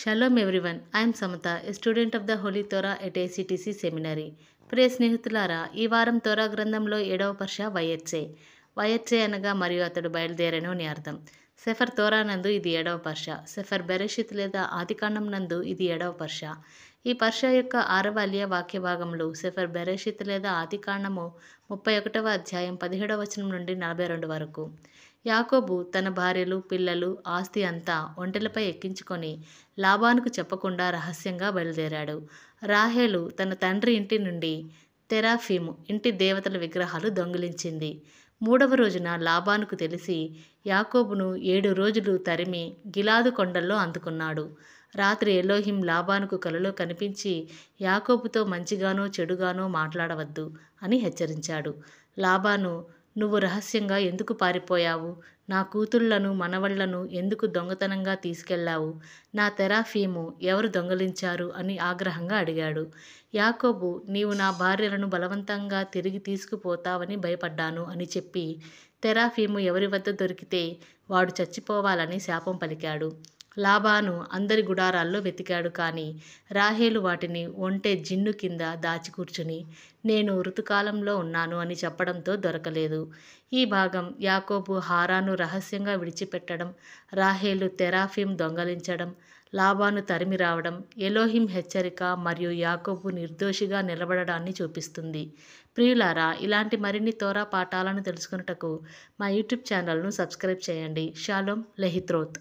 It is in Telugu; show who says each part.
Speaker 1: Shalom everyone, I am Samata, a student of the Holy Torah at ACTC Seminary. ప్రియ స్నేహితులారా, ఈ వారం తోరా గ్రంథంలో 7వ పర్ష వయెత్సే. వయెత్సే అనగా మరియు అతడు బయలుదేరెను అని అర్థం. సెఫర్ తోరా నందు ఇది 7వ పర్ష. సెఫర్ బెరెషిత్ లేదా ఆదికాండం నందు ఇది 7వ పర్ష. ఈ పర్ష యొక్క 6వ అలియ వాక్య భాగములు సెఫర్ బెరెషిత్ లేదా ఆదికాండము 31వ అధ్యాయం 17వ వచనం నుండి 42 వరకు. యాకోబు తన భార్యలు, పిల్లలు, ఆస్తి అంతా ఒంటెలపై ఎక్కించుకొని లాబానుకు చెప్పకుండా రహస్యంగా బయలుదేరాడు. రాహేలు తన తండ్రి ఇంటి నుండి తెరాఫీము ఇంటి దేవతల విగ్రహాలు దొంగిలించింది. 3వ రోజున లాబానుకు తెలిసి యాకోబును 7 రోజులు తరిమి గిలాదు కొండల్లో అందుకున్నాడు. రాత్రి ఎలోహిం లాబానుకు కలలో కనిపించి యాకోబుతో మంచిగానో చెడుగానో మాట్లాడవద్దు అని హెచ్చరించాడు. లాబాను, నువ్వు రహస్యంగా ఎందుకు పారిపోయావు? నా కూతుళ్లను, మనవళ్లను ఎందుకు దొంగతనంగా తీసుకెళ్లావు? నా తెరాఫీము ఎవరు దొంగలించారు అని ఆగ్రహంగా అడిగాడు. యాకోబు, నీవు నా భార్యలను బలవంతంగా తిరిగి తీసుకుపోతావని భయపడ్డాను అని చెప్పి తెరాఫీము ఎవరి వద్ద దొరికితే వాడు చచ్చిపోవాలని శాపం పలికాడు. లాబాను అందరి గుడారాల్లో వెతికాడు, కానీ రాహేలు వాటిని ఒంటె జిన్ను కింద దాచి కూర్చుని నేను ఋతుకాలంలో ఉన్నాను అని చెప్పడంతో దొరకలేదు. ఈ భాగం యాకోబు హారాను రహస్యంగా విడిచిపెట్టడం, రాహేలు తెరాఫీం దొంగలించడం, లాబాను తరిమి రావడం, ఎలోహిం హెచ్చరిక మరియు యాకోబు నిర్దోషిగా నిలబడడాన్ని చూపిస్తుంది. ప్రియులారా, ఇలాంటి మరిన్ని తోరా పాఠాలను తెలుసుకొనుటకు మా యూట్యూబ్ ఛానల్ను సబ్స్క్రైబ్ చేయండి. షాలోమ్ లెహిత్రోత్.